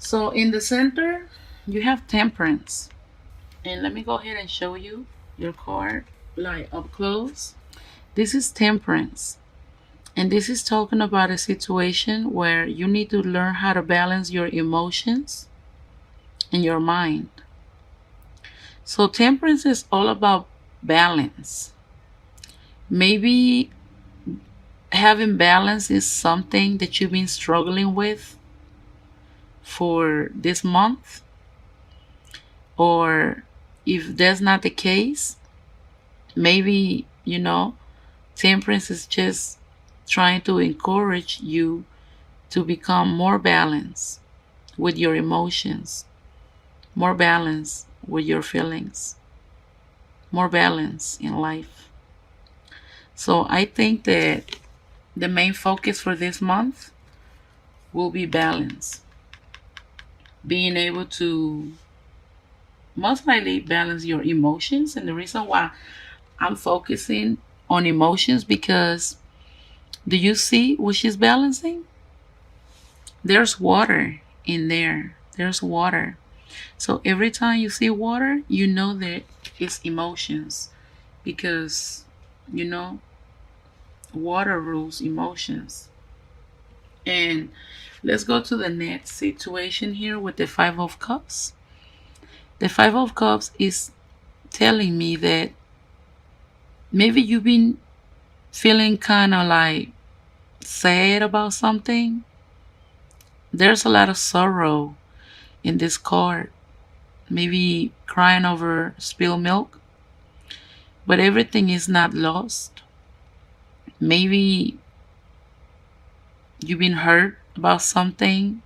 So in the center, you have Temperance. And let me go ahead and show you your card like up close. This is Temperance. And this is talking about a situation where you need to learn how to balance your emotions and your mind. So temperance is all about balance. Maybe having balance is something that you've been struggling with for this month, or if that's not the case, maybe temperance is just trying to encourage you to become more balanced with your emotions, more balance with your feelings, more balance in life. So I think that the main focus for this month will be balance. Being able to most likely balance your emotions. And the reason why I'm focusing on emotions, because do you see what she's balancing? There's water in there. There's water. So every time you see water, you know that it's emotions, because you know water rules emotions. And let's go to the next situation here with the Five of Cups. The Five of Cups is telling me that maybe you've been feeling kind of like sad about something. There's a lot of sorrow in this card. Maybe crying over spilled milk, but everything is not lost. Maybe you've been hurt about something.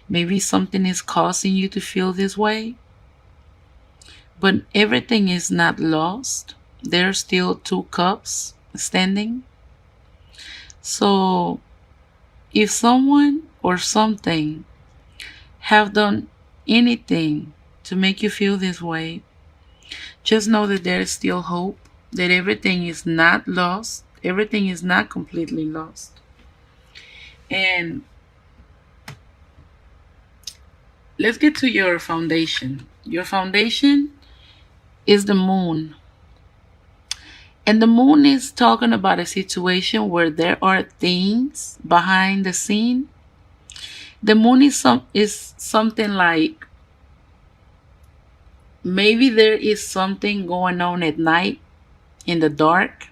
Maybe something is causing you to feel this way, but everything is not lost. There's still two cups standing. So if someone or something have done anything to make you feel this way, just know that there is still hope, that everything is not lost. Everything is not completely lost. And let's get to your foundation. Your foundation is the moon. And the moon is talking about a situation where there are things behind the scene. The moon is something like maybe there is something going on at night in the dark.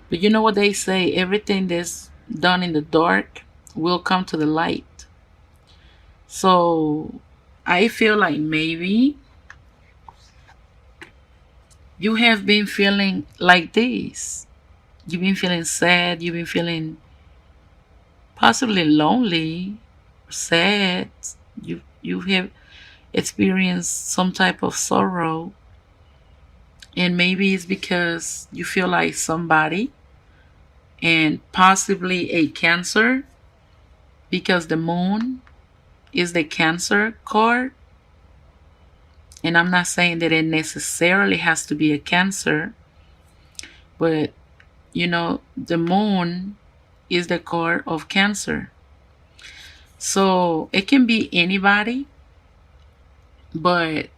But you know what they say, everything that's done in the dark will come to the light. So I feel like maybe you have been feeling like this. You've been feeling sad, you've been feeling possibly lonely, sad. You have experienced some type of sorrow, and maybe it's because you feel like somebody, and possibly a Cancer, because the moon is the Cancer card. And I'm not saying that it necessarily has to be a Cancer, but the moon is the card of Cancer. So it can be anybody, but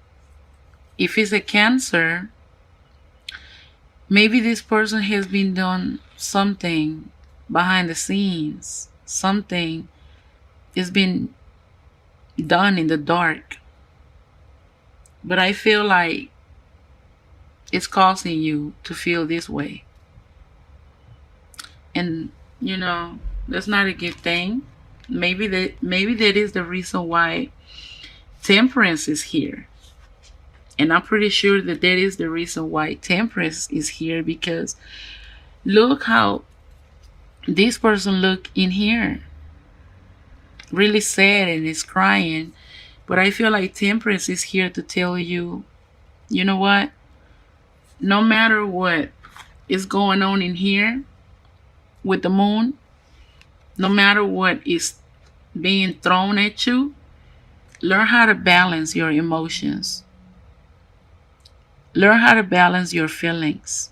if it's a Cancer, maybe this person has been done something behind the scenes. Something has been done in the dark. But I feel like it's causing you to feel this way. And that's not a good thing. Maybe that is the reason why Temperance is here. And I'm pretty sure that is the reason why Temperance is here, because look how this person look in here. Really sad and is crying. But I feel like Temperance is here to tell you, you know what? No matter what is going on in here with the moon, no matter what is being thrown at you, learn how to balance your emotions. Learn how to balance your feelings.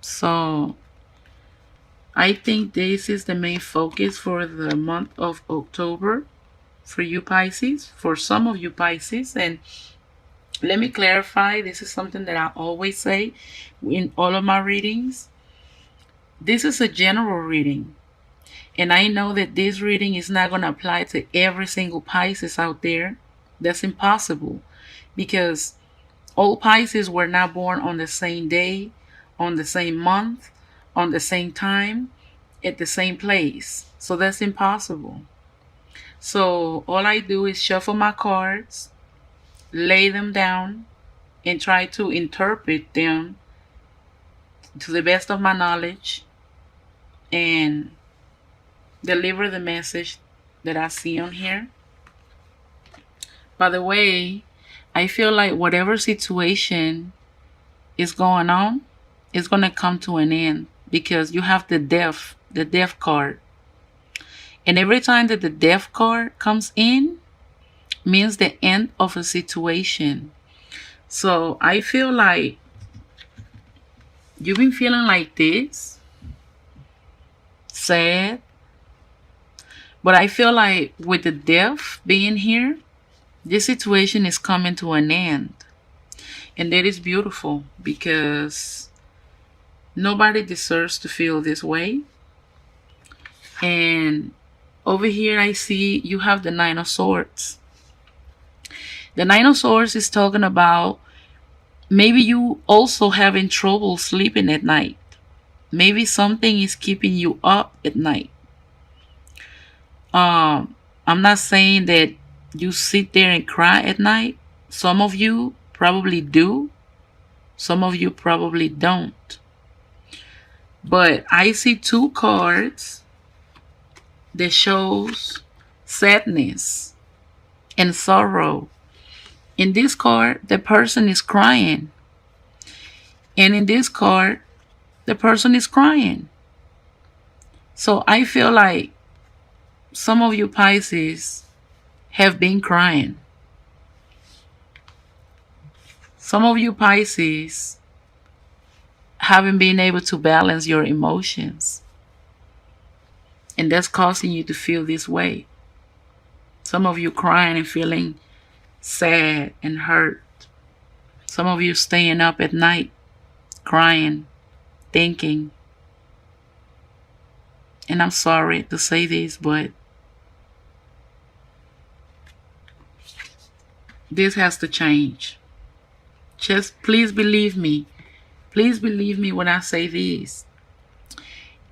So I think this is the main focus for the month of October for you Pisces, for some of you Pisces. And let me clarify, this is something that I always say in all of my readings. This is a general reading. And I know that this reading is not going to apply to every single Pisces out there. That's impossible, because all Pisces were not born on the same day, on the same month, on the same time, at the same place. So that's impossible. So all I do is shuffle my cards, lay them down, and try to interpret them to the best of my knowledge and deliver the message that I see on here. By the way, I feel like whatever situation is going on is going to come to an end, because you have the death card. And every time that the death card comes in, means the end of a situation. So I feel like you've been feeling like this, sad. But I feel like with the death being here, this situation is coming to an end. And that is beautiful, because nobody deserves to feel this way. And over here I see you have the Nine of Swords. The Nine of Swords is talking about maybe you also having trouble sleeping at night. Maybe something is keeping you up at night. I'm not saying that you sit there and cry at night. Some of you probably do. Some of you probably don't. But I see two cards that shows sadness and sorrow. In this card, the person is crying. And in this card, the person is crying. So I feel like some of you Pisces have been crying. Some of you Pisces haven't been able to balance your emotions. And that's causing you to feel this way. Some of you crying and feeling sad and hurt. Some of you staying up at night, crying, thinking. And I'm sorry to say this, but this has to change. Just please believe me. Please believe me when I say this.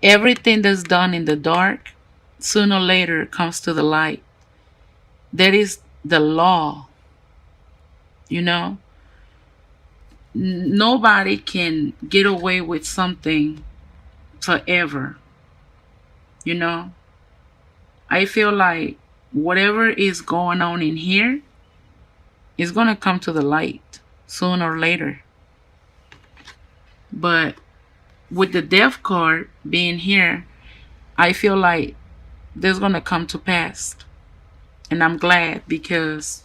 Everything that's done in the dark, sooner or later comes to the light. That is the law. You know? Nobody can get away with something forever. You know? I feel like whatever is going on in here is going to come to the light sooner or later. But with the death card being here, I feel like this is going to come to pass. And I'm glad, because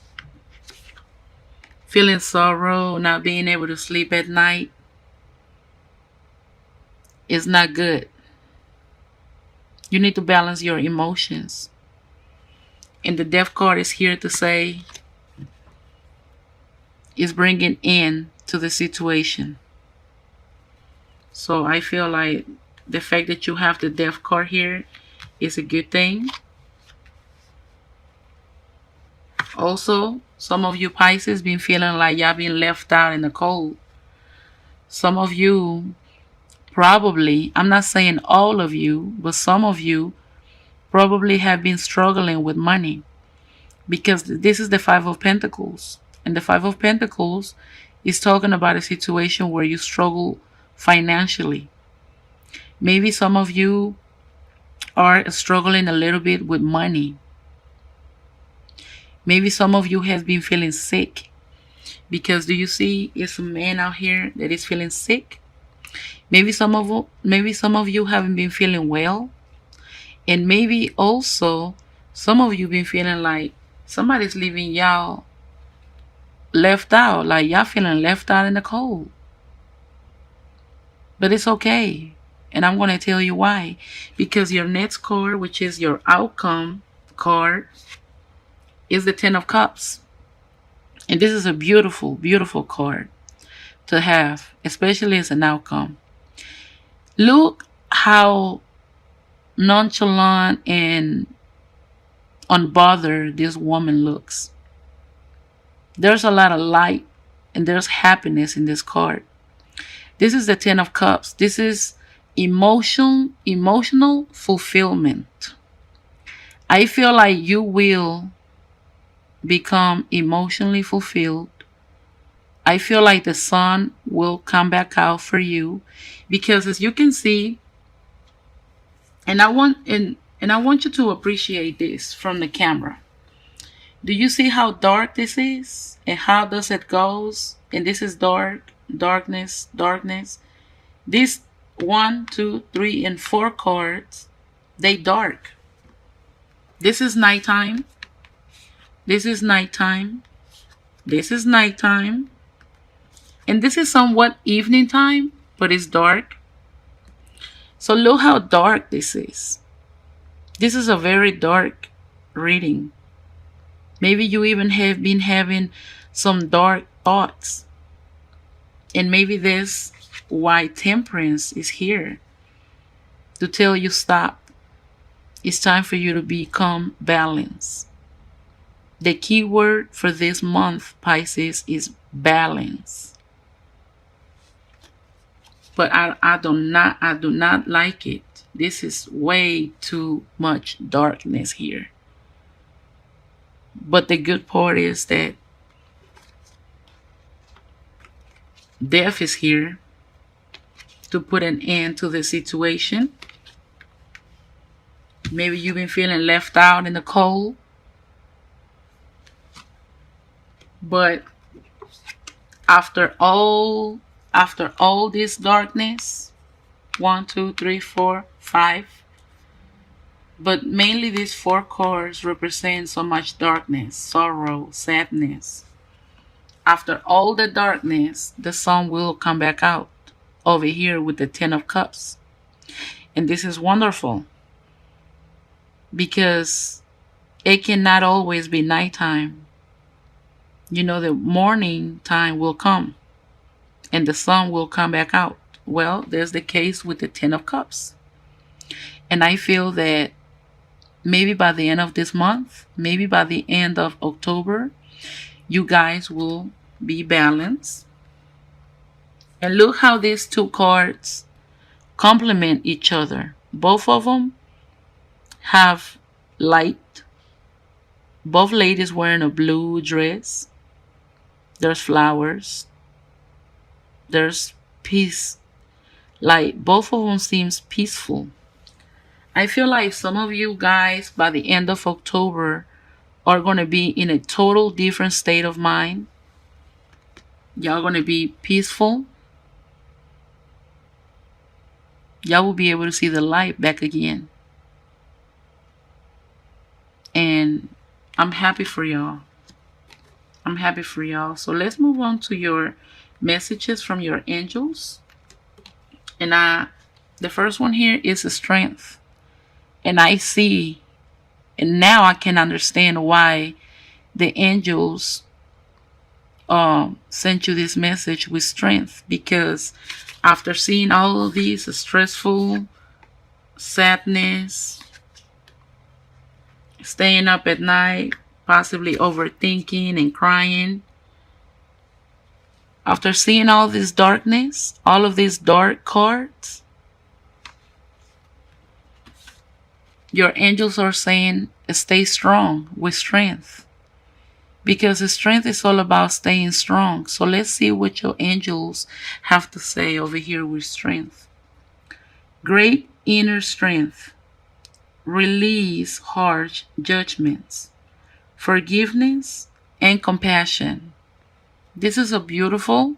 feeling sorrow, not being able to sleep at night is not good. You need to balance your emotions. And the death card is here to say, is bringing end to the situation. So I feel like the fact that you have the death card here is a good thing. Also, some of you Pisces been feeling like y'all been left out in the cold. Some of you probably, I'm not saying all of you, but some of you probably have been struggling with money, because this is the Five of Pentacles. And the Five of Pentacles is talking about a situation where you struggle financially. Maybe some of you are struggling a little bit with money. Maybe some of you have been feeling sick, because do you see it's a man out here that is feeling sick? Maybe some of you haven't been feeling well. And maybe also some of you been feeling like somebody's leaving y'all left out, like y'all feeling left out in the cold. But it's okay. And I'm going to tell you why. Because your next card, which is your outcome card, is the Ten of Cups. And this is a beautiful, beautiful card to have, especially as an outcome. Look how nonchalant and unbothered this woman looks. There's a lot of light and there's happiness in this card. This is the Ten of Cups. This is emotional fulfillment. I feel like you will become emotionally fulfilled. I feel like the sun will come back out for you because, as you can see, and I want you to appreciate this from the camera. Do you see how dark this is and how does it goes? And this is dark, darkness, darkness. These 1, 2, 3, and 4 cards, they dark. This is nighttime. This is nighttime. This is nighttime. And this is somewhat evening time, but it's dark. So look how dark this is. This is a very dark reading. Maybe you even have been having some dark thoughts. And maybe that's why Temperance is here. To tell you stop. It's time for you to become balanced. The key word for this month, Pisces, is balance. But I do not like it. This is way too much darkness here. But the good part is that death is here to put an end to the situation. Maybe you've been feeling left out in the cold. But after all this darkness, 1, 2, 3, 4, 5, but mainly these 4 cards represent so much darkness, sorrow, sadness. After all the darkness, the sun will come back out over here with the Ten of Cups. And this is wonderful because it cannot always be nighttime. You know, the morning time will come and the sun will come back out. Well, there's the case with the Ten of Cups. And I feel that maybe by the end of this month, maybe by the end of October, you guys will be balanced. And look how these 2 cards complement each other. Both of them have light. Both ladies wearing a blue dress. There's flowers. There's peace. Like both of them seems peaceful. I feel like some of you guys by the end of October are going to be in a total different state of mind. Y'all going to be peaceful. Y'all will be able to see the light back again. And I'm happy for y'all. I'm happy for y'all. So let's move on to your messages from your angels. And the first one here is the strength. And I see, and now I can understand why the angels sent you this message with strength. Because after seeing all of these, stressful, sadness, staying up at night, possibly overthinking and crying. After seeing all this darkness, all of these dark cards, your angels are saying stay strong with strength. Because the strength is all about staying strong. So let's see what your angels have to say over here with strength. Great inner strength. Release harsh judgments. Forgiveness and compassion. This is a beautiful,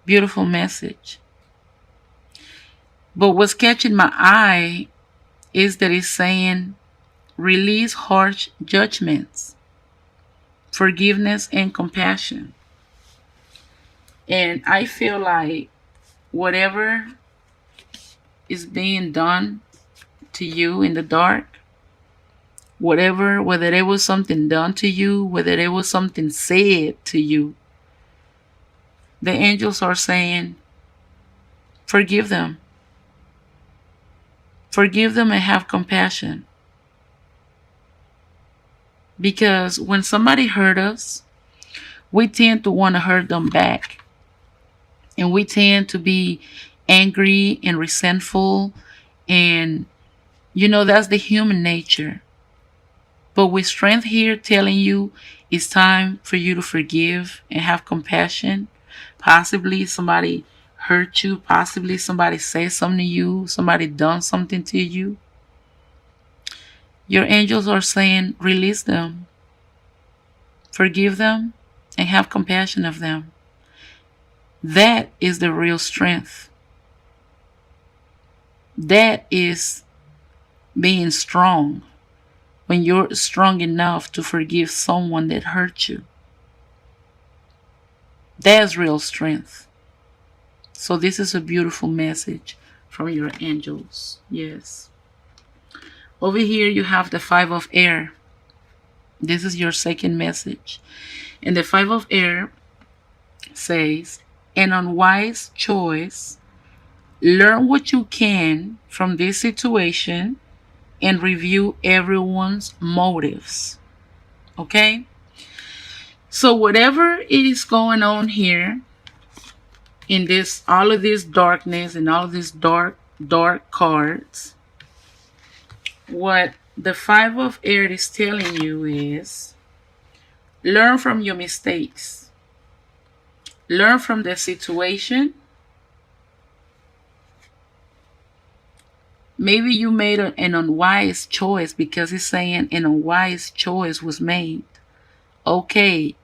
beautiful message. But what's catching my eye is that it's saying release harsh judgments, forgiveness and compassion. And I feel like whatever is being done to you in the dark, whatever, whether there was something done to you, whether there was something said to you, the angels are saying, forgive them. Forgive them and have compassion. Because when somebody hurt us, we tend to want to hurt them back. And we tend to be angry and resentful. And, that's the human nature. But with strength here telling you it's time for you to forgive and have compassion. Possibly somebody hurt you. Possibly somebody said something to you. Somebody done something to you. Your angels are saying, release them. Forgive them and have compassion of them. That is the real strength. That is being strong. When you're strong enough to forgive someone that hurt you. That's real strength. So this is a beautiful message from your angels. Yes. Over here you have the 5 of air. This is your second message. And the 5 of air says, an unwise choice. Learn what you can from this situation and review everyone's motives. Okay? So whatever is going on here in this, all of this darkness and all of these dark cards, what the 5 of air is telling you is, learn from your mistakes. Learn from the situation. Maybe you made an unwise choice, because it's saying an unwise choice was made. Okay,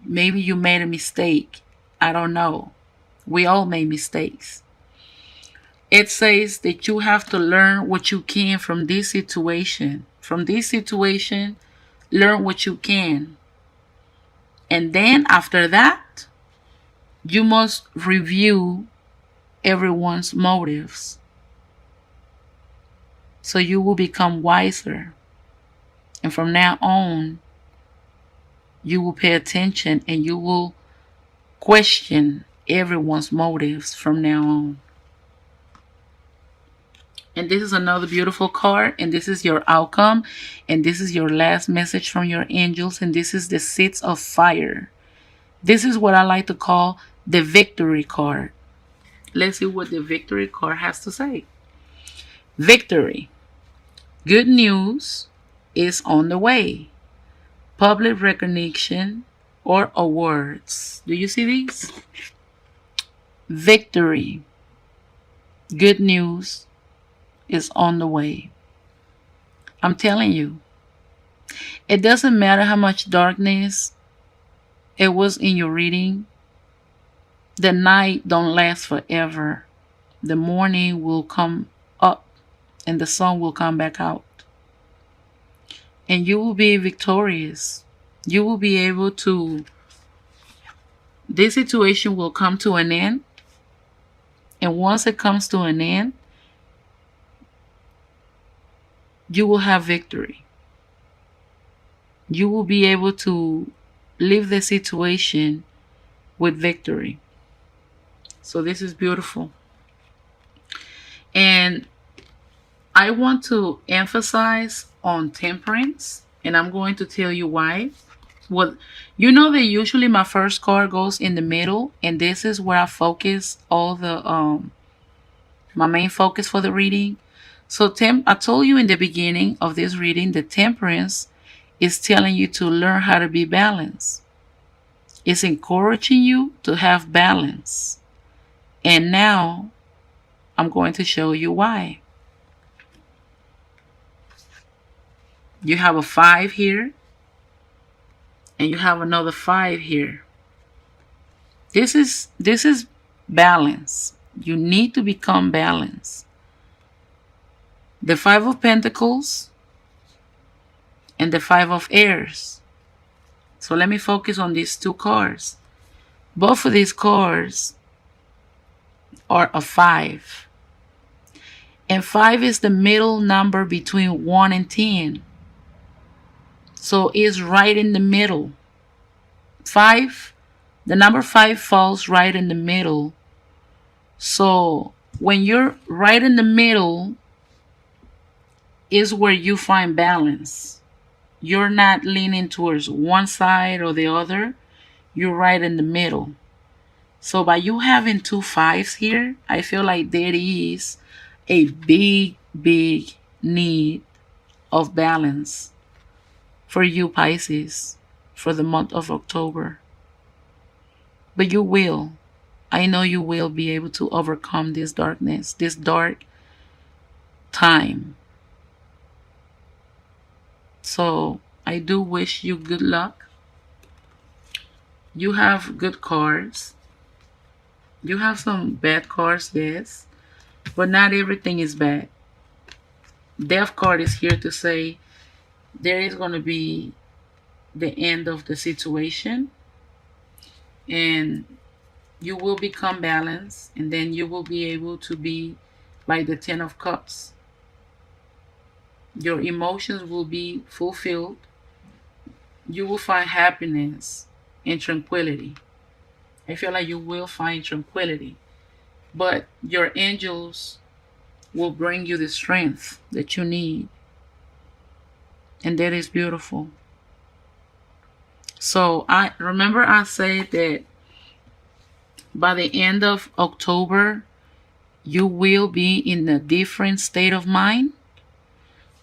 maybe you made a mistake. I don't know. We all make mistakes. It says that you have to learn what you can from this situation. From this situation, learn what you can. And then after that, you must review everyone's motives. So you will become wiser. And from now on, you will pay attention and you will question everyone's motives from now on. And this is another beautiful card. And this is your outcome. And this is your last message from your angels. And this is the 6 of fire. This is what I like to call the victory card. Let's see what the victory card has to say. Victory. Good news is on the way. Public recognition or awards. Do you see these? Victory. Good news is on the way. I'm telling you. It doesn't matter how much darkness it was in your reading. The night don't last forever. The morning will come up and the sun will come back out. And you will be victorious. You will be able to, this situation will come to an end. And once it comes to an end, you will have victory. You will be able to leave the situation with victory. So this is beautiful. And I want to emphasize on temperance, and I'm going to tell you why. Well, you know that usually my first card goes in the middle, and this is where I focus all the my main focus for the reading. So I told you in the beginning of this reading, the temperance is telling you to learn how to be balanced. It's encouraging you to have balance. And now I'm going to show you why. You have a 5 here. And you have another 5 here. This is balance. You need to become balanced. The 5 of Pentacles and the 5 of Airs. So let me focus on these 2 cards. Both of these cards are a 5. And 5 is the middle number between 1 and 10. So it's right in the middle. 5, the number 5 falls right in the middle. So when you're right in the middle is where you find balance. You're not leaning towards one side or the other. You're right in the middle. So by you having 2 5s here, I feel like there is a big, big need of balance for you, Pisces, for the month of October. But you will. I know you will be able to overcome this darkness, this dark time. So I do wish you good luck. You have good cards. You have some bad cards, yes, but not everything is bad. Death card is here to say there is going to be the end of the situation, and you will become balanced, and then you will be able to be like the 10 of Cups. Your emotions will be fulfilled. You will find happiness and tranquility. I feel like you will find tranquility, but your angels will bring you the strength that you need, and that is beautiful. So I remember I said that by the end of October you will be in a different state of mind.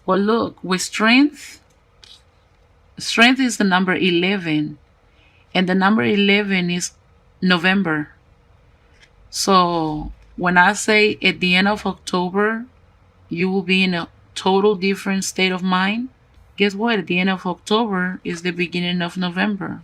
Well, look, with strength is the number 11, and the number 11 is November. So when I say at the end of October you will be in a total different state of mind, guess what? At the end of October is the beginning of November.